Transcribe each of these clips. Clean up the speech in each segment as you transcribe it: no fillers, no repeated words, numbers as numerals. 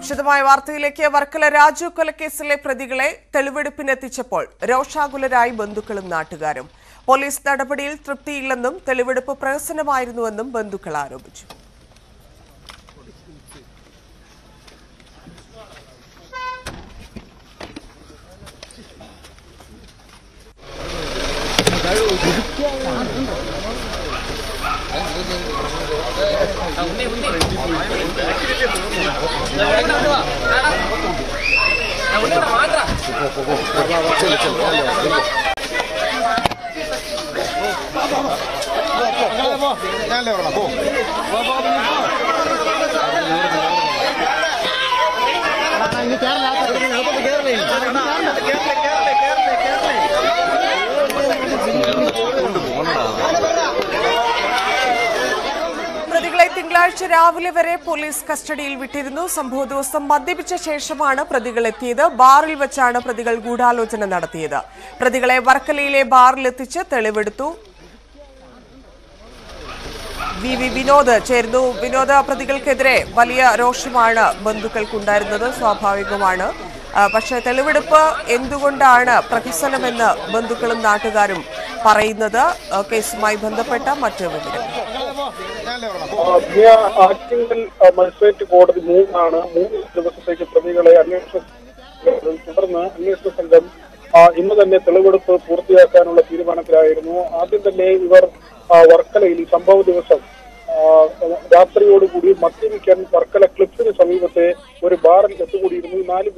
വിശദമായ വാർത്തയിലേക്ക് വർക്കല രാജു കൊലക്കേസിലെ പ്രതികളെ തെളിവെടുപ്പിനെത്തിച്ചപ്പോൾ രോഷാകുലരായി ബന്ധുക്കളും നാട്ടുകാരും. പോലീസ് നടപടിയിൽ തൃപ്തിയില്ലെന്നും തെളിവെടുപ്പ് പ്രഹസനമായിരുന്നുവെന്നും ബന്ധുക്കൾ ആരോപിച്ചു. പ്രതികളെ തിങ്കളാഴ്ച രാവിലെ വരെ പോലീസ് കസ്റ്റഡിയിൽ വിട്ടിരുന്നു. സംഭവ ദിവസം മദ്യപിച്ച ശേഷമാണ് പ്രതികൾ എത്തിയത്. ബാറിൽ വെച്ചാണ് പ്രതികൾ ഗൂഢാലോചന നടത്തിയത്. പ്രതികളെ വർക്കലയിലെ ബാറിലെത്തിച്ച് തെളിവെടുത്തു. വിനോദ് ചേർന്നു. വിനോദ്, പ്രതികൾക്കെതിരെ വലിയ രോഷമാണ് ബന്ധുക്കൾക്കുണ്ടായിരുന്നത്, സ്വാഭാവികമാണ്. പക്ഷേ തെളിവെടുപ്പ് എന്തുകൊണ്ടാണ് പ്രഹസനമെന്ന് ബന്ധുക്കളും നാട്ടുകാരും പറയുന്നത്. കേസുമായി ബന്ധപ്പെട്ട മറ്റു വിവരങ്ങൾ. ആറ്റിങ്ങൽ മജിസ്ട്രേറ്റ് കോടതി 3 ദിവസത്തേക്ക് പ്രതികളെ തുടർന്ന് അന്വേഷണ സംഘം ഇന്ന് തന്നെ തെളിവെടുപ്പ് പൂർത്തിയാക്കാനുള്ള തീരുമാനത്തിലായിരുന്നു. ആദ്യം തന്നെ ഇവർ വർക്കലയിൽ ഈ സംഭവ ദിവസം രാത്രിയോടുകൂടി മദ്യപിക്കാൻ വർക്കല ക്ലിപ്സിന് സമീപത്തെ ഒരു ബാറിൽ എത്തുകൂടിയിരുന്നു. 4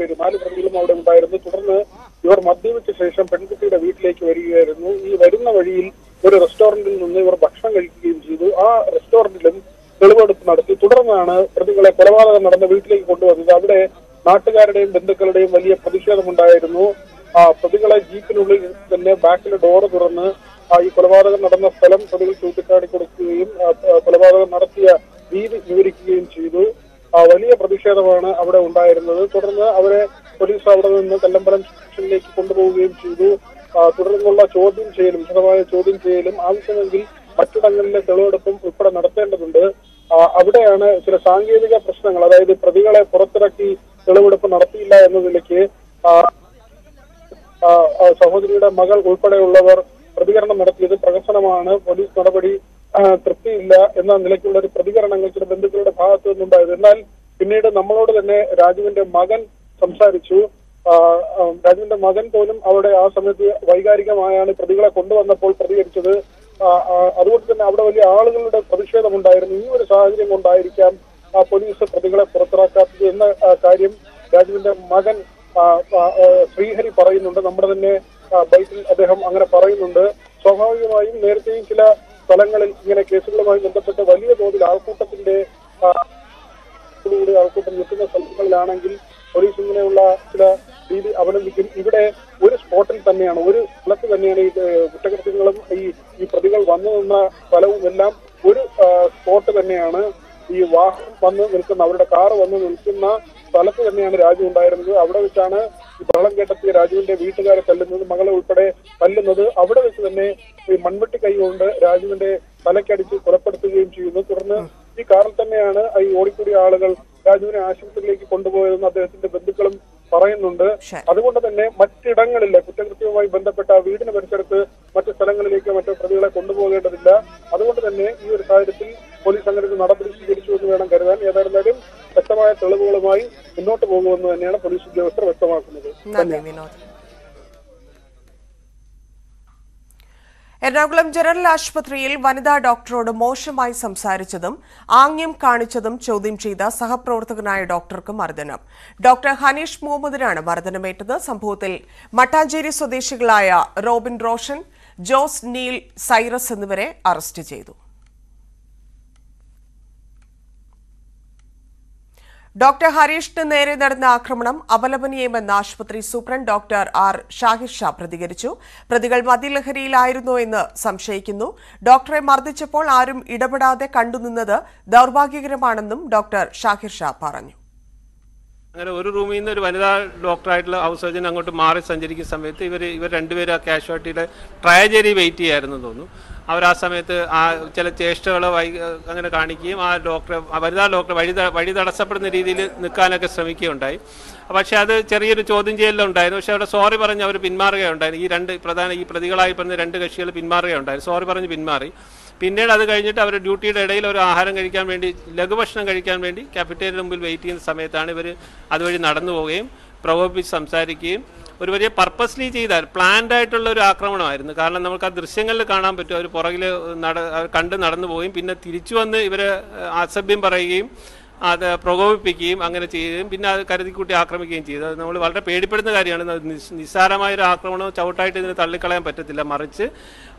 പ്രതികളും അവിടെ ഉണ്ടായിരുന്നു. തുടർന്ന് ഇവർ മദ്യപിച്ച ശേഷം പെൺകുട്ടിയുടെ വീട്ടിലേക്ക് വരികയായിരുന്നു. ഈ വരുന്ന വഴിയിൽ ഒരു റെസ്റ്റോറന്റിൽ നിന്ന് ഇവർ ഭക്ഷണം കഴിക്കുകയും ചെയ്തു. ആ റെസ്റ്റോറന്റിലും തെളിവെടുപ്പ് നടത്തി. തുടർന്നാണ് പ്രതികളെ കൊലപാതകം നടന്ന വീട്ടിലേക്ക് കൊണ്ടുവന്നത്. അവിടെ നാട്ടുകാരുടെയും ബന്ധുക്കളുടെയും വലിയ പ്രതിഷേധമുണ്ടായിരുന്നു. പ്രതികളെ ജീപ്പിനുള്ളിൽ തന്നെ ബാക്കിലെ ഡോറ് തുറന്ന് ഈ കൊലപാതകം നടന്ന സ്ഥലം പ്രതികൾ ചൂണ്ടിക്കാട്ടി കൊടുക്കുകയും കൊലപാതകം നടത്തിയ രീതി വിവരിക്കുകയും ചെയ്തു. വലിയ പ്രതിഷേധമാണ് അവിടെ ഉണ്ടായിരുന്നത്. തുടർന്ന് അവരെ പോലീസ് അവിടെ നിന്ന് കല്ലമ്പലം സ്റ്റേഷനിലേക്ക് കൊണ്ടുപോവുകയും ചെയ്തു. തുടർന്നുള്ള വിശദമായ ചോദ്യം ചെയ്യലും ആവശ്യമെങ്കിൽ മറ്റിടങ്ങളിലെ തെളിവെടുപ്പും ഉൾപ്പെടെ നടത്തേണ്ടതുണ്ട്. അവിടെയാണ് ചില സാങ്കേതിക പ്രശ്നങ്ങൾ, അതായത് പ്രതികളെ പുറത്തിറക്കി തെളിവെടുപ്പ് നടത്തിയില്ല എന്നതിലേക്ക് സഹോദരിയുടെ മകൾ ഉൾപ്പെടെയുള്ളവർ പ്രതികരണം നടത്തിയത് പ്രഹസനമാണ്, പോലീസ് നടപടി തൃപ്തിയില്ല എന്ന നിലയ്ക്കുള്ള ഒരു പ്രതികരണങ്ങൾ ചില ബന്ധുക്കളുടെ ഭാഗത്തു നിന്നുണ്ടായത്. എന്നാൽ പിന്നീട് നമ്മളോട് തന്നെ രാജുവിന്റെ മകൻ സംസാരിച്ചു. രാജുവിന്റെ മകൻ പോലും അവിടെ ആ സമയത്ത് വൈകാരികമായാണ് പ്രതികളെ കൊണ്ടുവന്നപ്പോൾ പ്രതികരിച്ചത്. അതുകൊണ്ട് തന്നെ അവിടെ വലിയ ആളുകളുടെ പ്രതിഷേധമുണ്ടായിരുന്നു. ഈ ഒരു സാഹചര്യം കൊണ്ടായിരിക്കാം പോലീസ് പ്രതികളെ പുറത്തിറക്കാത്തത് എന്ന കാര്യം രാജുവിന്റെ മകൻ ശ്രീഹരി പറയുന്നുണ്ട്. നമ്മുടെ തന്നെ ബൈറ്റിൽ അദ്ദേഹം അങ്ങനെ പറയുന്നുണ്ട്. സ്വാഭാവികമായും നേരത്തെയും ചില സ്ഥലങ്ങളിൽ ഇങ്ങനെ കേസുകളുമായി ബന്ധപ്പെട്ട് വലിയ തോതിൽ ആൾക്കൂട്ടം നിൽക്കുന്ന സ്ഥലങ്ങളിലാണെങ്കിൽ പോലീസ് ഇങ്ങനെയുള്ള ചില രീതി അവലംബിക്കും. ഇവിടെ ഒരു സ്പോട്ടിൽ തന്നെയാണ്, ഒരു സ്ഥലത്ത് തന്നെയാണ് ഈ കുറ്റകൃത്യങ്ങളും ഈ പ്രതികൾ വന്നു നിന്ന സ്ഥലവും എല്ലാം ഒരു സ്പോട്ട് തന്നെയാണ്. ഈ വാഹനം വന്ന് നിൽക്കുന്ന, അവരുടെ കാറ് വന്ന് നിൽക്കുന്ന സ്ഥലത്ത് തന്നെയാണ് രാജു ഉണ്ടായിരുന്നത്. അവിടെ വെച്ചാണ് ഈ ബഹളം കേട്ടെത്തിയ രാജുവിന്റെ വീട്ടുകാരെ തല്ലുന്നത്, മകളെ ഉൾപ്പെടെ തല്ലുന്നത്. അവിടെ വെച്ച് തന്നെ ഈ മൺവെട്ടി കൈ കൊണ്ട് രാജുവിന്റെ തലക്കടിച്ച് കൊലപ്പെടുത്തുകയും ചെയ്യുന്നു. തുടർന്ന് ഈ കാറിൽ തന്നെയാണ് ഈ ഓടിക്കൂടിയ ആളുകൾ രാജുവിനെ ആശുപത്രിയിലേക്ക് കൊണ്ടുപോയതെന്ന് അദ്ദേഹത്തിന്റെ ബന്ധുക്കളും പറയുന്നുണ്ട്. അതുകൊണ്ട് തന്നെ മറ്റിടങ്ങളിലെ കുറ്റകൃത്യവുമായി ബന്ധപ്പെട്ട വീടിന് പരിസരത്ത് മറ്റു സ്ഥലങ്ങളിലേക്ക് മറ്റു പ്രതികളെ കൊണ്ടുപോകേണ്ടതില്ല. അതുകൊണ്ട് തന്നെ ഈ ഒരു സാഹചര്യത്തിൽ പോലീസ് അങ്ങനെ നടപടി സ്വീകരിച്ചു എന്ന് വേണം കരുതാൻ. ഏതായിരുന്നാലും വ്യക്തമായ തെളിവുകളുമായി മുന്നോട്ട് പോകുമെന്ന് തന്നെയാണ് പോലീസ് ഉദ്യോഗസ്ഥർ വ്യക്തമാക്കുന്നത്. എറണാകുളം ജനറൽ ആശുപത്രിയിൽ വനിതാ ഡോക്ടറോട് മോശമായി സംസാരിച്ചതും ആംഗ്യം കാണിച്ചതും ചോദ്യം ചെയ്ത സഹപ്രവർത്തകനായ ഡോക്ടർക്ക് മർദ്ദനം. ഡോക്ടർ ഹനീഷ് മുഹമ്മദിനാണ് മർദ്ദനമേറ്റത്. സംഭവത്തിൽ മട്ടാഞ്ചേരി സ്വദേശികളായ റോബിൻ റോഷൻ, ജോസ് നീൽ സൈറസ് എന്നിവരെ അറസ്റ്റ് ചെയ്തു. ഡോക്ടർ ഹരീഷിന് നേരെ നടന്ന ആക്രമണം അപലപനീയമെന്ന് ആശുപത്രി superintendent doctor R Shahir Shah പ്രതികരിച്ചു. പ്രതികൾ മദ്യലഹരിയിലായിരുന്നോ എന്ന് സംശയിക്കുന്നു. ഡോക്ടറെ മർദ്ദിച്ചപ്പോൾ ആരും ഇടപെടാതെ കണ്ടുനിന്നത് ദൌർഭാഗ്യകരമാണെന്നും ഡോക്ടർ ഷാഹിർ ഷാ പറഞ്ഞു. അങ്ങനെ ഒരു റൂമിൽ നിന്ന് ഒരു വനിതാ ഡോക്ടറായിട്ടുള്ള ഹൗസ് സർജൻ അങ്ങോട്ട് മാറി സഞ്ചരിക്കുന്ന സമയത്ത് ഇവർ രണ്ടുപേരും ആ കാഷ്വാലിറ്റിയുടെ ട്രയജറി വെയിറ്റ് ചെയ്യായിരുന്നു തോന്നുന്നു. അവർ ആ സമയത്ത് ആ ചില ചേഷ്ടകളോ അങ്ങനെ കാണിക്കുകയും ആ വനിതാ ഡോക്ടർ വഴി തടസ്സപ്പെടുന്ന രീതിയിൽ നിൽക്കാനൊക്കെ ശ്രമിക്കുകയുണ്ടായി. പക്ഷേ അത് ചെറിയൊരു ചോദ്യം ചെയ്യലുണ്ടായിരുന്നു. പക്ഷേ അവിടെ സോറി പറഞ്ഞ് അവർ പിന്മാറുകയുണ്ടായിരുന്നു. ഈ പ്രതികളായി പറഞ്ഞ രണ്ട് കക്ഷികൾ പിന്മാറുകയുണ്ടായിരുന്നു. സോറി പറഞ്ഞ് പിന്മാറി. പിന്നീട് അത് കഴിഞ്ഞിട്ട് അവർ ഡ്യൂട്ടിയുടെ ഇടയിൽ ഒരു ആഹാരം കഴിക്കാൻ വേണ്ടി, ലഘുഭക്ഷണം കഴിക്കാൻ വേണ്ടി കാഫറ്റേരിയയുടെ മുമ്പിൽ വെയിറ്റ് ചെയ്യുന്ന സമയത്താണ് ഇവർ അതുവഴി നടന്നു പോവുകയും പ്രകോപിപ്പിച്ച് സംസാരിക്കുകയും ഒരു വലിയ പർപ്പസ്ലി പ്ലാൻഡ് ആയിട്ടുള്ള ഒരു ആക്രമണമായിരുന്നു. കാരണം നമുക്ക് ആ ദൃശ്യങ്ങളിൽ കാണാൻ പറ്റും. അവർ പുറകിൽ കണ്ട് നടന്നു പോവുകയും പിന്നെ തിരിച്ചു വന്ന് ഇവരെ അസഭ്യം പറയുകയും അത് പ്രകോപിപ്പിക്കുകയും അങ്ങനെ ചെയ്യുകയും പിന്നെ അത് കരുതിക്കൂട്ടി ആക്രമിക്കുകയും ചെയ്തു. അത് നമ്മൾ വളരെ പേടിപ്പെടുന്ന കാര്യമാണ്. നിസ്സാരമായൊരു ആക്രമണം ചവിട്ടായിട്ട് ഇതിന് തള്ളിക്കളയാൻ പറ്റത്തില്ല. മറിച്ച്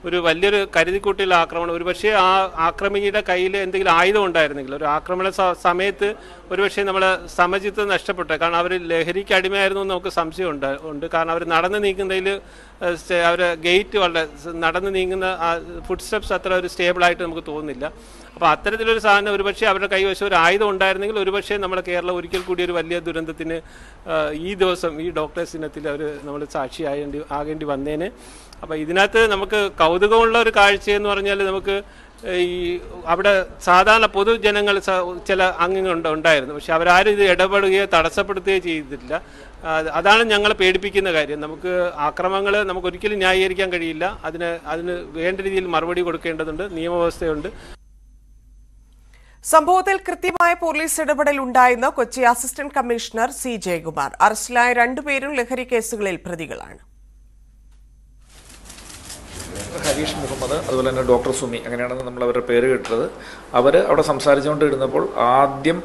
ഒരു വലിയൊരു കരുതിക്കൂട്ടിയുള്ള ആക്രമണം. ഒരുപക്ഷെ ആ ആക്രമിയുടെ കയ്യിൽ എന്തെങ്കിലും ആയുധം ഉണ്ടായിരുന്നെങ്കിൽ ഒരു ആക്രമണ സമയത്ത് ഒരുപക്ഷെ നമ്മളെ സമചിത്വം നഷ്ടപ്പെട്ടു. കാരണം അവർ ലഹരിക്ക് അടിമയായിരുന്നു എന്ന് നമുക്ക് സംശയം ഉണ്ട്. കാരണം അവർ നടന്ന് നീങ്ങുന്നതിൽ അവർ ഗേറ്റ് വളരെ നടന്ന് നീങ്ങുന്ന ഫുഡ് സ്റ്റെപ്സ് അത്ര ഒരു സ്റ്റേബിളായിട്ട് നമുക്ക് തോന്നുന്നില്ല. അപ്പോൾ അത്തരത്തിലൊരു സാധനം ഒരുപക്ഷെ അവരുടെ കൈവശം ഒരു ആയുധം ഉണ്ടായിരുന്നെങ്കിൽ ഒരുപക്ഷെ നമ്മുടെ കേരളം ഒരിക്കൽ കൂടി ഒരു വലിയ ദുരന്തത്തിന് ഈ ദിവസം ഈ ഡോക്ടേഴ്സ് ദിനത്തിൽ നമ്മൾ ആകേണ്ടി വന്നേനെ. അപ്പോൾ ഇതിനകത്ത് നമുക്ക് കൗതുകമുള്ള ഒരു കാഴ്ചയെന്ന് പറഞ്ഞാൽ നമുക്ക് ഈ അവിടെ സാധാരണ പൊതുജനങ്ങൾ ചില അംഗങ്ങൾ ഉണ്ടായിരുന്നു. പക്ഷെ അവരാരും ഇത് ഇടപെടുകയോ തടസ്സപ്പെടുത്തുകയോ ചെയ്തിട്ടില്ല. അതാണ് ഞങ്ങളെ പേടിപ്പിക്കുന്ന കാര്യം. നമുക്ക് ആക്രമണങ്ങൾ നമുക്ക് ഒരിക്കലും ന്യായീകരിക്കാൻ കഴിയില്ല. അതിന് വേണ്ട രീതിയിൽ മറുപടി കൊടുക്കേണ്ടതുണ്ട്. നിയമവ്യവസ്ഥയുണ്ട്. സംഭവത്തിൽ കൃത്യമായ പോലീസ് ഇടപെടൽ ഉണ്ടായെന്ന് Kochi assistant commissioner C Jayakumar. അറസ്റ്റിലായ രണ്ടുപേരും ലഹരി കേസുകളിൽ പ്രതികളാണ്. ഹരീഷ് മുഹമ്മദ്, അതുപോലെ തന്നെ ഡോക്ടർ സുമി, അങ്ങനെയാണെന്ന് നമ്മൾ അവരുടെ പേര് കേട്ടത്. അവർ അവിടെ സംസാരിച്ചുകൊണ്ടിരുന്നപ്പോൾ ആദ്യം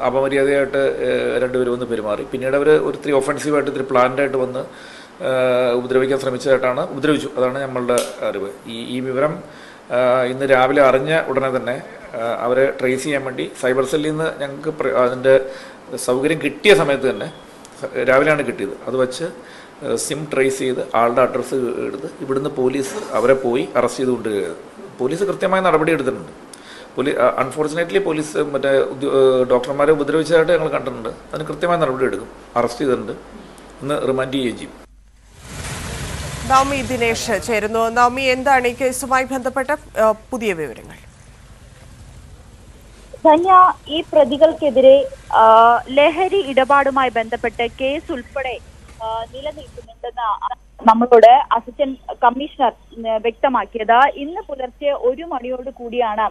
അപമര്യാദയായിട്ട് രണ്ടുപേരും വന്ന് പെരുമാറി. പിന്നീട് അവർ ഒത്തിരി ഒഫൻസീവായിട്ട് ഇത്തിരി പ്ലാൻഡായിട്ട് വന്ന് ഉപദ്രവിക്കാൻ ശ്രമിച്ചതായിട്ടാണ് ഉപദ്രവിച്ചു. അതാണ് നമ്മളുടെ അറിവ്. ഈ വിവരം ഇന്ന് രാവിലെ അറിഞ്ഞ ഉടനെ തന്നെ അവരെ ട്രേസ് ചെയ്യാൻ വേണ്ടി സൈബർ സെല്ലിൽ നിന്ന് ഞങ്ങൾക്ക് അതിൻ്റെ സൗകര്യം കിട്ടിയ സമയത്ത് തന്നെ രാവിലെയാണ് കിട്ടിയത്. അത് വച്ച് സിം ട്രേസ് ചെയ്ത് ആളുടെ അഡ്രസ്സ് എടുത്ത് ഇവിടുന്ന് പോലീസ് അവരെ പോയി അറസ്റ്റ് ചെയ്തുകൊണ്ട് പോലീസ് കൃത്യമായ നടപടി എടുത്തിട്ടുണ്ട്. അൺഫോർച്ചുനേറ്റ്ലി പോലീസ് മറ്റേ ഡോക്ടർമാരെ ഉപദ്രവിച്ചതായിട്ട് ഞങ്ങൾ കണ്ടിട്ടുണ്ട്. അതിന് കൃത്യമായ നടപടി എടുക്കും. അറസ്റ്റ് ചെയ്തിട്ടുണ്ട്. ഇന്ന് റിമാൻഡ് ചെയ്യുകയും ചെയ്യും. നവമി ദിനേശ് ചേരുന്നു. നവമി, എന്താണ് ഈ കേസുമായി ബന്ധപ്പെട്ട പുതിയ വിവരങ്ങൾ? ധന്യ, ഈ പ്രതികൾക്കെതിരെ ലഹരി ഇടപാടുമായി ബന്ധപ്പെട്ട് കേസ് ഉൾപ്പെടെ നിലനിൽക്കുന്നുണ്ടെന്ന് നമ്മളോട് അസിസ്റ്റന്റ് കമ്മീഷണർ വ്യക്തമാക്കിയത്. ഇന്ന് പുലർച്ചെ 1 മണിയോട് കൂടിയാണ്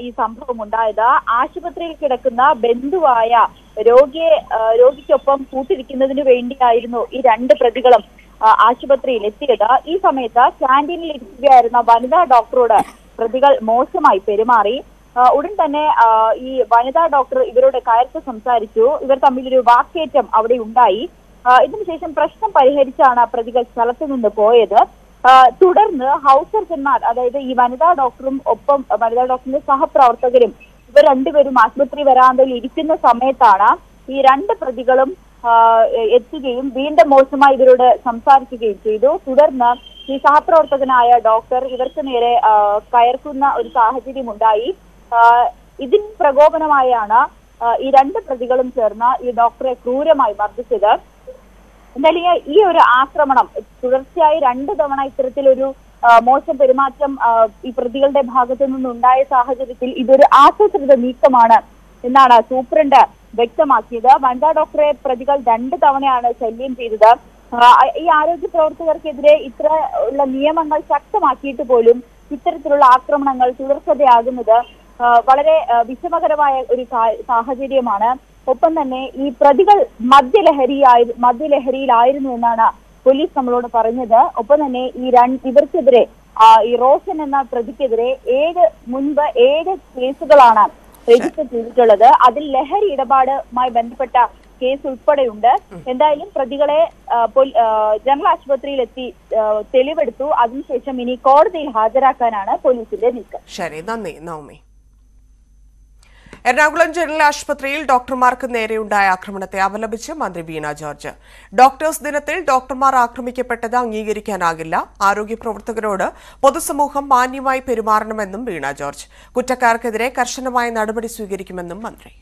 ഈ സംഭവം ഉണ്ടായത്. ആശുപത്രിയിൽ കിടക്കുന്ന ബന്ധുവായ രോഗിക്കൊപ്പം കൂട്ടിരിക്കുന്നതിന് വേണ്ടിയായിരുന്നു ഈ 2 പ്രതികളും ആശുപത്രിയിൽ എത്തിയത്. ഈ സമയത്ത് ക്യാന്റീനിൽ ഇരിക്കുകയായിരുന്ന വനിതാ ഡോക്ടറോട് പ്രതികൾ മോശമായി പെരുമാറി. ഉടൻ തന്നെ ഈ വനിതാ ഡോക്ടർ ഇവരോട് കയർത്ത് സംസാരിച്ചു. ഇവർ തമ്മിലൊരു വാക്കേറ്റം അവിടെ ഉണ്ടായി. ഇതിനുശേഷം പ്രശ്നം പരിഹരിച്ചാണ് പ്രതികൾ സ്ഥലത്തു നിന്ന് പോയത്. തുടർന്ന് ഹൗസ് സർജന്മാർ, അതായത് ഈ വനിതാ ഡോക്ടറും ഒപ്പം വനിതാ ഡോക്ടറിന്റെ സഹപ്രവർത്തകരും ഇവർ രണ്ടുപേരും ആശുപത്രി വരാന്തയിൽ ഇരിക്കുന്ന സമയത്താണ് ഈ 2 പ്രതികളും എത്തുകയും വീണ്ടും മോശമായി ഇവരോട് സംസാരിക്കുകയും ചെയ്തു. തുടർന്ന് ഈ സഹപ്രവർത്തകനായ ഡോക്ടർ ഇവർക്ക് നേരെ കയർക്കുന്ന ഒരു സാഹചര്യം ഉണ്ടായി. ഇതിന് പ്രകോപനമായാണ് ഈ 2 പ്രതികളും ചേർന്ന് ഈ ഡോക്ടറെ ക്രൂരമായി മർദ്ദിച്ചത്. എന്തായാലും ഈ ഒരു ആക്രമണം തുടർച്ചയായി 2 തവണ ഇത്തരത്തിലൊരു മോശം പെരുമാറ്റം ഈ പ്രതികളുടെ ഭാഗത്തു നിന്നുണ്ടായ സാഹചര്യത്തിൽ ഇതൊരു ആസൂത്രിത നീക്കമാണ് എന്നാണ് സൂപ്രണ്ട് വ്യക്തമാക്കിയത്. വനിതാ ഡോക്ടറെ പ്രതികൾ 2 തവണയാണ് ശല്യം ചെയ്തത്. ഈ ആരോഗ്യ പ്രവർത്തകർക്കെതിരെ ഇത്ര ഉള്ള നിയമങ്ങൾ ശക്തമാക്കിയിട്ട് പോലും ഇത്തരത്തിലുള്ള ആക്രമണങ്ങൾ തുടർച്ചയാകുന്നത് വളരെ വിഷമകരമായ ഒരു സാഹചര്യമാണ്. ഒപ്പം തന്നെ ഈ പ്രതികൾ മദ്യലഹരിയിലായിരുന്നു എന്നാണ് പോലീസ് നമ്മളോട് പറഞ്ഞത്. ഒപ്പം തന്നെ ഇവർക്കെതിരെ ഈ റോഷൻ എന്ന പ്രതിക്കെതിരെ 7 കേസുകളാണ് രജിസ്റ്റർ ചെയ്തിട്ടുള്ളത്. അതിൽ ലഹരി ഇടപാടുമായി ബന്ധപ്പെട്ട കേസ് ഉൾപ്പെടെയുണ്ട്. എന്തായാലും പ്രതികളെ ജനറൽ ആശുപത്രിയിൽ എത്തി തെളിവെടുത്തു. അതിനുശേഷം ഇനി കോടതിയിൽ ഹാജരാക്കാനാണ് പോലീസിന്റെ നീക്കം. ശരി, നന്ദി നവമി. എറണാകുളം ജനറൽ ആശുപത്രിയിൽ ഡോക്ടർമാർക്ക് നേരെയുണ്ടായ ആക്രമണത്തെ അപലപിച്ച് മന്ത്രി വീണ ജോർജ്. ഡോക്ടേഴ്സ് ദിനത്തിൽ ഡോക്ടർമാർ ആക്രമിക്കപ്പെട്ടത് അംഗീകരിക്കാനാകില്ല. ആരോഗ്യ പ്രവർത്തകരോട് പൊതുസമൂഹം മാന്യമായി പെരുമാറണമെന്നും വീണ ജോർജ്. കുറ്റക്കാർക്കെതിരെ കർശനമായ നടപടി സ്വീകരിക്കുമെന്നും മന്ത്രി.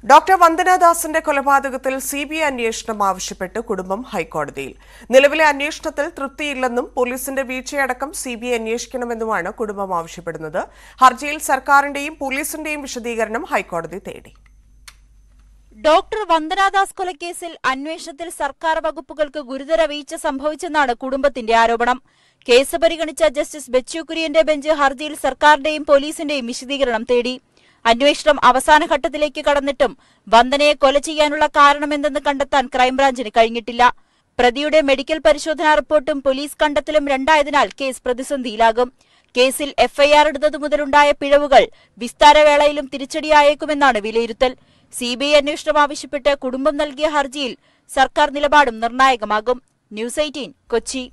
ഡോക്ടർ വന്ദനാദാസിന്റെ കൊലപാതകത്തിൽ സിബിഐ അന്വേഷണം ആവശ്യപ്പെട്ട് കുടുംബം ഹൈക്കോടതിയിൽ. നിലവിലെ അന്വേഷണത്തിൽ തൃപ്തിയില്ലെന്നും പോലീസിന്റെ വീഴ്ചയടക്കം സിബിഐ അന്വേഷിക്കണമെന്നുമാണ് കുടുംബം ആവശ്യപ്പെടുന്നത്. ഹർജിയിൽ സർക്കാരിന്റെയും പോലീസിന്റെയും വിശദീകരണം ഹൈക്കോടതി തേടി. ഡോക്ടർ വന്ദനാദാസ് കൊലക്കേസിൽ അന്വേഷണത്തിൽ സർക്കാർ വകുപ്പുകൾക്ക് ഗുരുതര വീഴ്ച സംഭവിച്ചെന്നാണ് കുടുംബത്തിന്റെ ആരോപണം. കേസ് പരിഗണിച്ച ജസ്റ്റിസ് ബെച്ചു കുര്യന്റെ ബെഞ്ച് ഹർജിയിൽ സർക്കാരിന്റെയും പോലീസിന്റെയും വിശദീകരണം തേടി. അന്വേഷണം അവസാന ഘട്ടത്തിലേക്ക് കടന്നിട്ടും വന്ദനയെ കൊല ചെയ്യാനുള്ള കാരണമെന്തെന്ന് കണ്ടെത്താൻ ക്രൈംബ്രാഞ്ചിന് കഴിഞ്ഞിട്ടില്ല. പ്രതിയുടെ മെഡിക്കൽ പരിശോധനാ റിപ്പോർട്ടും പോലീസ് കണ്ടെത്തലും രണ്ടായതിനാൽ കേസ് പ്രതിസന്ധിയിലാകും. കേസിൽ എഫ്ഐആർ എടുത്തതു മുതലുണ്ടായ പിഴവുകൾ വിസ്താരവേളയിലും തിരിച്ചടിയായേക്കുമെന്നാണ് വിലയിരുത്തൽ. സിബിഐ അന്വേഷണം ആവശ്യപ്പെട്ട് കുടുംബം നൽകിയ ഹർജിയിൽ സർക്കാർ നിലപാടും നിർണായകമാകും. ന്യൂസ് 18 കൊച്ചി.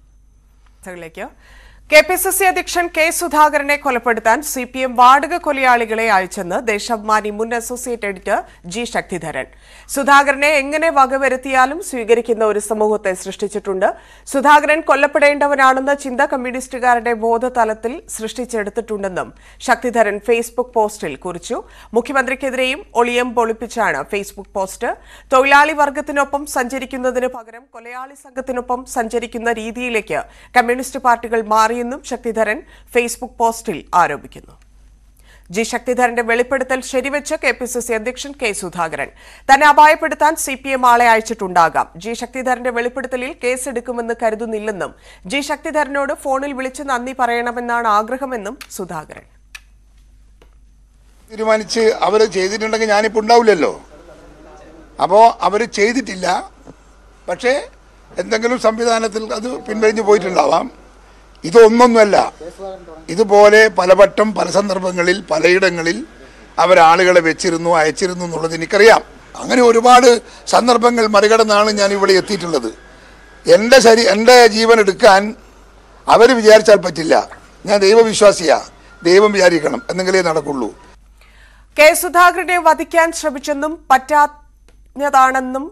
കെപിസിസി അധ്യക്ഷൻ കെ സുധാകരനെ കൊലപ്പെടുത്താൻ സിപിഎം വാടക കൊലയാളികളെ അയച്ചെന്ന് ദേശാഭിമാനി മുൻ അസോസിയേറ്റ് എഡിറ്റർ ജി ശക്തിധരൻ. സുധാകരനെ എങ്ങനെ വകവരുത്തിയാലും സ്വീകരിക്കുന്ന ഒരു സമൂഹത്തെ സൃഷ്ടിച്ചിട്ടുണ്ട്. സുധാകരൻ കൊല്ലപ്പെടേണ്ടവനാണെന്ന ചിന്ത കമ്മ്യൂണിസ്റ്റുകാരുടെ ബോധതലത്തിൽ സൃഷ്ടിച്ചെടുത്തിട്ടുണ്ടെന്നും ശക്തിധരൻ ഫേസ്ബുക്ക് പോസ്റ്റിൽ കുറിച്ചു. മുഖ്യമന്ത്രിക്കെതിരെയും ഒളിയം പൊളിപ്പിച്ചാണ് ഫേസ്ബുക്ക് പോസ്റ്റ്. തൊഴിലാളി വർഗത്തിനൊപ്പം സഞ്ചരിക്കുന്നതിന് പകരം കൊലയാളി സംഘത്തിനൊപ്പം സഞ്ചരിക്കുന്ന രീതിയിലേക്ക് കമ്മ്യൂണിസ്റ്റ് പാർട്ടികൾ മാറിയെന്നും ശക്തിധരൻ ഫേസ്ബുക്ക് പോസ്റ്റിൽ ആരോപിക്കുന്നു. ജി ശക്തിധരന്റെ വെളിപ്പെടുത്തൽ ശരിവെച്ച് കെപിസിസി അധ്യക്ഷൻ കെ സുധാകരൻ. തന്നെ അപായപ്പെടുത്താൻ സിപിഎം ആളെ അയച്ചിട്ടുണ്ടാകാം. ജി ശക്തിധരന്റെ വെളിപ്പെടുത്തലിൽ കേസെടുക്കുമെന്ന് കരുതുന്നില്ലെന്നും ജി ശക്തിധരനോട് ഫോണിൽ വിളിച്ച് നന്ദി പറയണമെന്നാണ് ആഗ്രഹമെന്നും സുധാകരൻ. തീരുമാനിച്ച് അവർ ചെയ്തിട്ടുണ്ടെങ്കിൽ ഞാനിപ്പോൾ ഉണ്ടാവില്ലല്ലോ. അപ്പോൾ അവർ ചെയ്തിട്ടില്ല. പക്ഷേ എന്തെങ്കിലും സംവിധാനത്തിൽ അത് പിൻവലിഞ്ഞു പോയിട്ടുണ്ടാവാം. ഇതൊന്നൊന്നുമല്ല. ഇതുപോലെ പലവട്ടം പല സന്ദർഭങ്ങളിൽ പലയിടങ്ങളിൽ അവരാളുകളെ വെച്ചിരുന്നു അയച്ചിരുന്നു എന്നുള്ളത് എനിക്കറിയാം. അങ്ങനെ ഒരുപാട് സന്ദർഭങ്ങൾ മറികടന്നാണ് ഞാൻ ഇവിടെ എത്തിയിട്ടുള്ളത്. എൻ്റെ ജീവൻ എടുക്കാൻ അവർ വിചാരിച്ചാൽ പറ്റില്ല. ഞാൻ ദൈവവിശ്വാസിയാ. ദൈവം വിചാരിക്കണം എന്നെങ്കിലേ നടക്കുള്ളൂ. കെ സുധാകരനെ വധിക്കാൻ ശ്രമിച്ചെന്നും പറ്റാഞ്ഞതാണെന്നും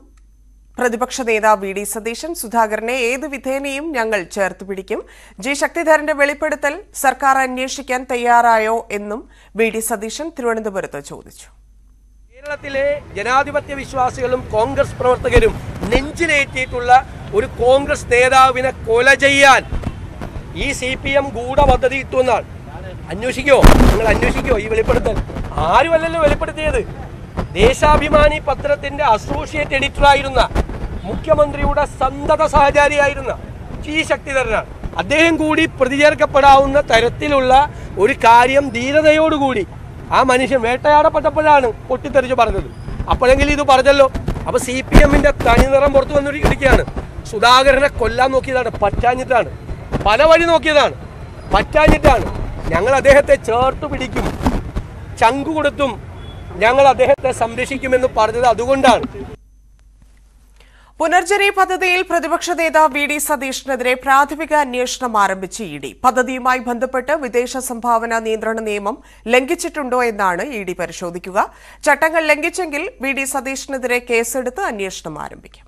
പ്രതിപക്ഷ നേതാവ് വി ഡി സതീശൻ. സുധാകരനെ ഏത് വിധേനയും ഞങ്ങൾ ചേർത്ത് പിടിക്കും. ജി ശക്തിധരന്റെ വെളിപ്പെടുത്തൽ സർക്കാർ അന്വേഷിക്കാൻ തയ്യാറായോ എന്നും വി ഡി സതീശൻ തിരുവനന്തപുരത്ത് ചോദിച്ചു. കേരളത്തിലെ ജനാധിപത്യ വിശ്വാസികളും കോൺഗ്രസ് പ്രവർത്തകരും നെഞ്ചിലേറ്റിയിട്ടുള്ള ഒരു കോൺഗ്രസ് നേതാവിനെ കൊല ചെയ്യാൻ ഈ CPM ഗൂഢപദ്ധതി ഇട്ടുവെന്നാണ്. അന്വേഷിക്കോ? നിങ്ങൾ അന്വേഷിക്കോ? ഈ വെളിപ്പെടുത്തൽ ആരുമല്ലല്ലോ വെളിപ്പെടുത്തിയത്. ദേശാഭിമാനി പത്രത്തിന്റെ അസോസിയേറ്റ് എഡിറ്ററായിരുന്ന മുഖ്യമന്ത്രിയുടെ സന്തത സഹചാരിയായിരുന്ന ജി ശക്തിധരനാണ്. അദ്ദേഹം കൂടി പ്രതിചേർക്കപ്പെടാവുന്ന തരത്തിലുള്ള ഒരു കാര്യം ധീരതയോടുകൂടി ആ മനുഷ്യൻ വേട്ടയാടപ്പെട്ടപ്പോഴാണ് പൊട്ടിത്തെറിച്ച് പറഞ്ഞത്. അപ്പോഴെങ്കിലും ഇത് പറഞ്ഞല്ലോ. അപ്പൊ CPMന്റെ തനിനിറം പുറത്തു വന്നിരിക്കുകയാണ്. സുധാകരനെ കൊല്ലാൻ നോക്കിയതാണ്, പറ്റാഞ്ഞിട്ടാണ്. പല വഴി നോക്കിയതാണ്, പറ്റാഞ്ഞിട്ടാണ്. ഞങ്ങൾ അദ്ദേഹത്തെ ചേർത്തു പിടിക്കും, ചങ്കു കൊടുത്തും ഞങ്ങൾ അദ്ദേഹത്തെ സംരക്ഷിക്കുമെന്ന് പറഞ്ഞത് അതുകൊണ്ടാണ്. പുനർജനി പദ്ധതിയിൽ പ്രതിപക്ഷ നേതാവ് വി ഡി സതീഷിനെതിരെ പ്രാഥമിക അന്വേഷണം ആരംഭിച്ച് ഇ.ഡി. പദ്ധതിയുമായി ബന്ധപ്പെട്ട് വിദേശ സംഭാവന നിയന്ത്രണ നിയമം ലംഘിച്ചിട്ടുണ്ടോ എന്നാണ് ഇ.ഡി. പരിശോധിക്കുക. ചട്ടങ്ങൾ ലംഘിച്ചെങ്കിൽ വി ഡി സതീഷിനെതിരെ കേസെടുത്ത് അന്വേഷണം ആരംഭിക്കും.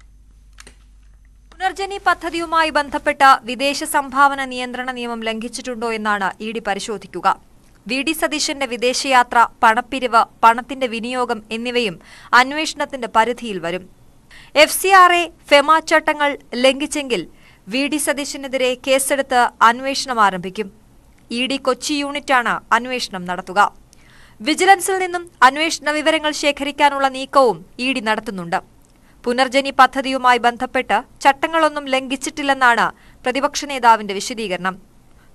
പുനർജനി പദ്ധതിയുമായി ബന്ധപ്പെട്ട വിദേശ സംഭാവന നിയന്ത്രണ നിയമം ലംഘിച്ചിട്ടുണ്ടോ എന്നാണ് ഇ.ഡി. പരിശോധിക്കുക. വി ഡി സതീശന്റെ വിദേശയാത്ര, പണപ്പിരിവ്, പണത്തിന്റെ വിനിയോഗം എന്നിവയും അന്വേഷണത്തിന്റെ പരിധിയിൽ വരും. FCRA, ഫെമ ചട്ടങ്ങൾ ലംഘിച്ചെങ്കിൽ വി ഡി സതീശനെതിരെ കേസെടുത്ത് അന്വേഷണം ആരംഭിക്കും. ഇ.ഡി. കൊച്ചി യൂണിറ്റാണ് അന്വേഷണം നടത്തുക. വിജിലൻസിൽ നിന്നും അന്വേഷണ വിവരങ്ങൾ ശേഖരിക്കാനുള്ള നീക്കവും ഇ.ഡി. നടത്തുന്നുണ്ട്. പുനർജനി പദ്ധതിയുമായി ബന്ധപ്പെട്ട് ചട്ടങ്ങളൊന്നും ലംഘിച്ചിട്ടില്ലെന്നാണ് പ്രതിപക്ഷ നേതാവിന്റെ വിശദീകരണം.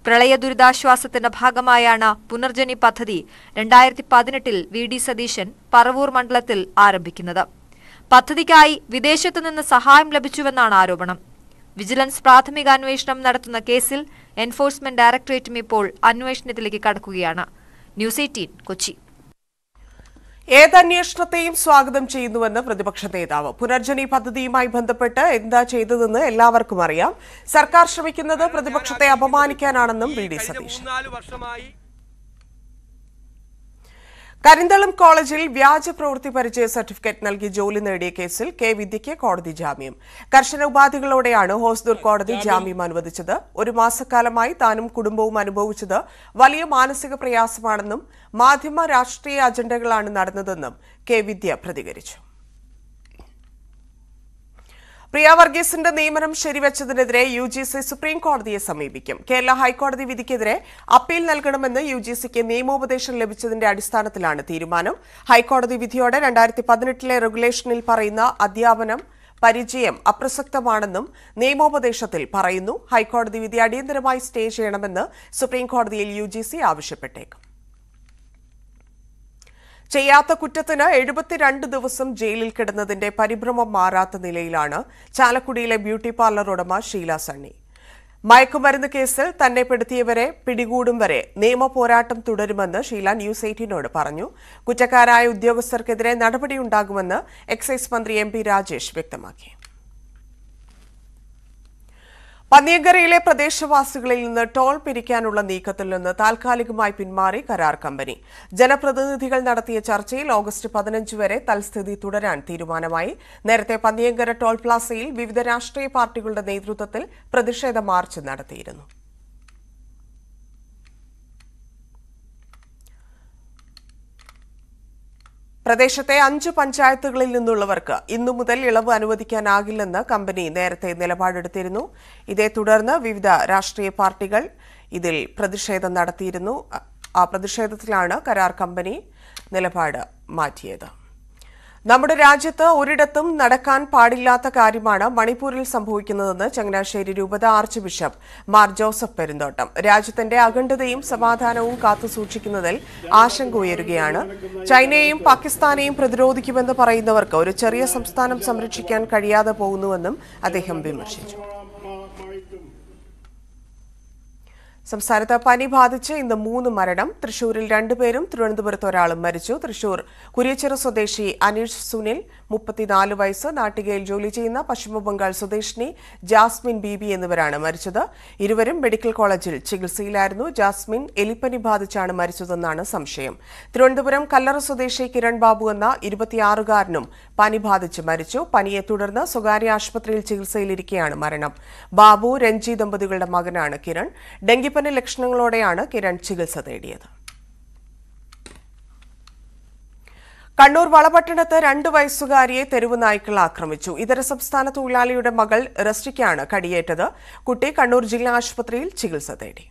പ്രളയ ദുരിതാശ്വാസത്തിന്റെ ഭാഗമായാണ് പുനർജനി പദ്ധതി 2018 വി ഡി സതീശൻ പറവൂർ മണ്ഡലത്തിൽ ആരംഭിക്കുന്നത്. പദ്ധതിക്കായി വിദേശത്തുനിന്ന് സഹായം ലഭിച്ചുവെന്നാണ് ആരോപണം. വിജിലൻസ് പ്രാഥമിക അന്വേഷണം നടത്തുന്ന കേസിൽ എൻഫോഴ്സ്മെന്റ് ഡയറക്ടറേറ്റും ഇപ്പോൾ അന്വേഷണത്തിലേക്ക് കടക്കുകയാണ്. ന്യൂസ് 18 കൊച്ചി. ഏതന്വേഷണത്തെയും സ്വാഗതം ചെയ്യുന്നുവെന്ന് പ്രതിപക്ഷ നേതാവ്. പുനർജനി പദ്ധതിയുമായി ബന്ധപ്പെട്ട് എന്താ ചെയ്തതെന്ന് എല്ലാവർക്കും അറിയാം. സർക്കാർ ശ്രമിക്കുന്നത് പ്രതിപക്ഷത്തെ അപമാനിക്കാനാണെന്നും വി ഡി സതീശൻ. കരിന്തളം കോളേജിൽ വ്യാജ പ്രവൃത്തി പരിചയ സർട്ടിഫിക്കറ്റ് നൽകി ജോലി നേടിയ കേസിൽ കെ വിദ്യയ്ക്ക് കോടതി ജാമ്യം. കർശന ഉപാധികളോടെയാണ് ഹോസ്ദുർ കോടതി ജാമ്യം അനുവദിച്ചത്. ഒരു മാസക്കാലമായി താനും കുടുംബവും അനുഭവിച്ചത് വലിയ മാനസിക പ്രയാസമാണെന്നും മാധ്യമ രാഷ്ട്രീയ അജണ്ടകളാണ് നടന്നതെന്നും കെ വിദ്യ പ്രതികരിച്ചു. പ്രിയ വർഗീസിന്റെ നിയമനം ശരിവച്ചതിനെതിരെ UGC സുപ്രീം കോടതിയെ സമീപിക്കും. കേരള ഹൈക്കോടതി വിധിക്കെതിരെ അപ്പീൽ നൽകണമെന്ന് UGCക്ക് നിയമോപദേശം ലഭിച്ചതിന്റെ അടിസ്ഥാനത്തിലാണ് തീരുമാനം. ഹൈക്കോടതി വിധിയോടെ 2018 റെഗുലേഷനിൽ പറയുന്ന അധ്യാപനം പരിചയം അപ്രസക്തമാണെന്നും നിയമോപദേശത്തിൽ പറയുന്നു. ഹൈക്കോടതി വിധി അടിയന്തരമായി സ്റ്റേ ചെയ്യണമെന്ന് സുപ്രീം കോടതിയിൽ UGC ആവശ്യപ്പെട്ടേക്കും. ചെയ്യാത്ത കുറ്റത്തിന് 72 ദിവസം ജയിലിൽ കിടന്നതിന്റെ പരിഭ്രമം മാറാത്ത നിലയിലാണ് ചാലക്കുടിയിലെ ബ്യൂട്ടി പാർലർ ഉടമ ഷീല സണ്ണി. മയക്കുമരുന്ന് കേസിൽ തന്നെ പെടുത്തിയവരെ പിടികൂടും വരെ നിയമ പോരാട്ടം തുടരുമെന്ന് ഷീല ന്യൂസ് 18നോട് പറഞ്ഞു. കുറ്റക്കാരായ ഉദ്യോഗസ്ഥർക്കെതിരെ നടപടിയുണ്ടാകുമെന്ന് എക്സൈസ് മന്ത്രി MP രാജേഷ് വ്യക്തമാക്കി. പന്നിയങ്കരയിലെ പ്രദേശവാസികളിൽ നിന്ന് ടോൾ പിരിക്കാനുള്ള നീക്കത്തിൽ നിന്ന് താൽക്കാലികമായി പിന്മാറി കരാർ കമ്പനി. ജനപ്രതിനിധികൾ നടത്തിയ ചർച്ചയിൽ ഓഗസ്റ്റ് 15 വരെ തൽസ്ഥിതി തുടരാൻ തീരുമാനമായി. നേരത്തെ പന്നിയങ്കര ടോൾ പ്ലാസയിൽ വിവിധ രാഷ്ട്രീയ പാർട്ടികളുടെ നേതൃത്വത്തിൽ പ്രതിഷേധ മാർച്ച് നടത്തിയിരുന്നു. പ്രദേശത്തെ 5 പഞ്ചായത്തുകളിൽ നിന്നുള്ളവർക്ക് ഇന്നു മുതൽ ഇളവ് അനുവദിക്കാനാകില്ലെന്ന് കമ്പനി നേരത്തെ നിലപാടെടുത്തിരുന്നു. ഇതേ തുടർന്ന് വിവിധ രാഷ്ട്രീയ പാർട്ടികൾ ഇതിൽ പ്രതിഷേധം നടത്തിയിരുന്നു. ആ പ്രതിഷേധത്തിലാണ് കരാർ കമ്പനി നിലപാട് മാറ്റിയത്. നമ്മുടെ രാജ്യത്ത് ഒരിടത്തും നടക്കാൻ പാടില്ലാത്ത കാര്യമാണ് മണിപ്പൂരിൽ സംഭവിക്കുന്നതെന്ന് ചങ്ങനാശ്ശേരി രൂപത arch bishop Mar Joseph Perumthottam. രാജ്യത്തിന്റെ അഖണ്ഡതയും സമാധാനവും കാത്തുസൂക്ഷിക്കുന്നതിൽ ആശങ്ക ഉയരുകയാണ്. ചൈനയെയും പാകിസ്ഥാനെയും പ്രതിരോധിക്കുമെന്ന് പറയുന്നവർക്ക് ഒരു ചെറിയ സംസ്ഥാനം സംരക്ഷിക്കാൻ കഴിയാതെ പോകുന്നുവെന്നും അദ്ദേഹം വിമർശിച്ചു. സംസ്ഥാനത്ത് പനി ബാധിച്ച് ഇന്ന് 3 മരണം. തൃശൂരിൽ 2 പേരും തിരുവനന്തപുരത്ത് ഒരാളും മരിച്ചു. തൃശൂർ കുരിയച്ചിറ സ്വദേശി അനീഷ് സുനിൽ 34 വയസ്സ്, നാട്ടികയിൽ ജോലി ചെയ്യുന്ന പശ്ചിമബംഗാൾ സ്വദേശിനി ജാസ്മിൻ ബീബി എന്നിവരാണ് മരിച്ചത്. ഇരുവരും മെഡിക്കൽ കോളേജിൽ ചികിത്സയിലായിരുന്നു. ജാസ്മിൻ എലിപ്പനി ബാധിച്ചാണ് മരിച്ചതെന്നാണ് സംശയം. തിരുവനന്തപുരം കല്ലറ സ്വദേശി കിരൺ ബാബു എന്ന 26-കാരനും പനി ബാധിച്ച് മരിച്ചു. പനിയെ തുടർന്ന് സ്വകാര്യ ആശുപത്രിയിൽ ചികിത്സയിലിരിക്കെയാണ് മരണം. ബാബു രഞ്ജി ദമ്പതികളുടെ മകനാണ് കിരൺ. ഡെങ്കിപ്പനി ലക്ഷണങ്ങളോടെയാണ് കിരൺ ചികിത്സ തേടിയത്. കണ്ണൂർ വളപട്ടണത്ത് 2 വയസ്സുകാരിയെ തെരുവ് നായ്ക്കൾ ആക്രമിച്ചു. ഇതര സംസ്ഥാന തൊഴിലാളിയുടെ മകൾ റസ്റ്റിക്കാണ് കടിയേറ്റത്. കുട്ടി കണ്ണൂർ ജില്ലാ ആശുപത്രിയിൽ ചികിത്സ തേടി.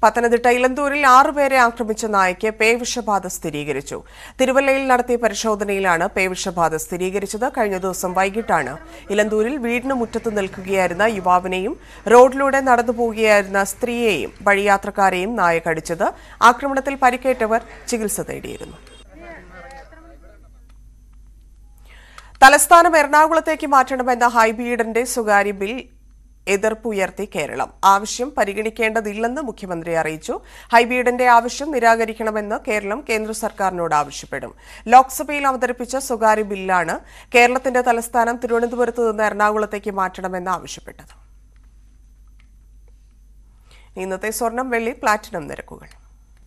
പത്തനംതിട്ട ഇലന്തൂരിൽ 6 പേരെ ആക്രമിച്ച നായയ്ക്ക് പേവിഷബാധ സ്ഥിരീകരിച്ചു. തിരുവല്ലയിൽ നടത്തിയ പരിശോധനയിലാണ് പേവിഷബാധ സ്ഥിരീകരിച്ചത്. കഴിഞ്ഞ ദിവസം വൈകിട്ടാണ് ഇലന്തൂരിൽ വീടിന് മുറ്റത്ത് നിൽക്കുകയായിരുന്ന യുവാവിനെയും റോഡിലൂടെ നടന്നുപോകുകയായിരുന്ന സ്ത്രീയെയും വഴിയാത്രക്കാരെയും നായ കടിച്ചത്. ആക്രമണത്തിൽ പരിക്കേറ്റവർ ചികിത്സ തേടിയിരുന്നു. തലസ്ഥാനം എറണാകുളത്തേക്ക് മാറ്റണമെന്ന ഹൈബീഡന്റെ സ്വകാര്യ ബിൽ എതിർപ്പുയർത്തി കേരളം. ആവശ്യം പരിഗണിക്കേണ്ടതില്ലെന്ന് മുഖ്യമന്ത്രി അറിയിച്ചു. ഹൈബീഡന്റെ ആവശ്യം നിരാകരിക്കണമെന്ന് കേരളം കേന്ദ്ര സർക്കാരിനോട് ആവശ്യപ്പെടും. ലോക്സഭയിൽ അവതരിപ്പിച്ച സ്വകാര്യ ബില്ലാണ് കേരളത്തിന്റെ തലസ്ഥാനം തിരുവനന്തപുരത്ത് നിന്ന് എറണാകുളത്തേക്ക് മാറ്റണമെന്ന് ആവശ്യപ്പെട്ടത്. ഇന്നത്തെ സ്വർണം, വെള്ളി, പ്ലാറ്റിനം നിരക്കുകൾ.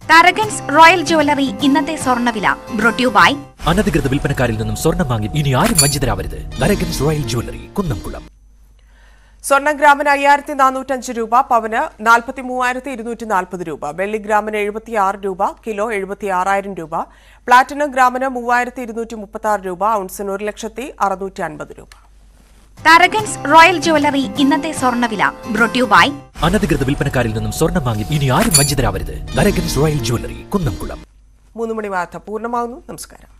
തരകൻസ് റോയൽ ജ്വല്ലറി ഇന്നത്തെ സ്വർണ്ണവില ബ്രോട്ട് യു ബൈ അനധികൃത വിൽപ്പനക്കാരിൽ നിന്നും സ്വർണ്ണം വാങ്ങി ഇനി ആരും വഞ്ചിതരാവരുത്. Tharakans royal jewellery, Kunnamkulam. സ്വർണ്ണം ഗ്രാമിന് 5405 രൂപ, പവന് 43,240 രൂപ, വെള്ളി ഗ്രാമിന് 76 രൂപ, കിലോ 76,000 രൂപ, പ്ലാറ്റിനം ഗ്രാമിന് 3,236 രൂപ, ഔൺസിന് 1,650 രൂപ. തരകൻസ് റോയൽ ജ്വല്ലറി ഇന്നത്തെ സ്വർണ്ണവില ബ്രോട്ട് യു ബൈ അനധികൃത വിൽപ്പനക്കാരിൽ നിന്നും സ്വർണ്ണം വാങ്ങി ഇനി ആരും വഞ്ചിതരാവരുത്. Tharakans royal jewellery, Kunnamkulam. 3 മണി വാർത്ത പൂർണ്ണമാകുന്നു. നമസ്കാരം.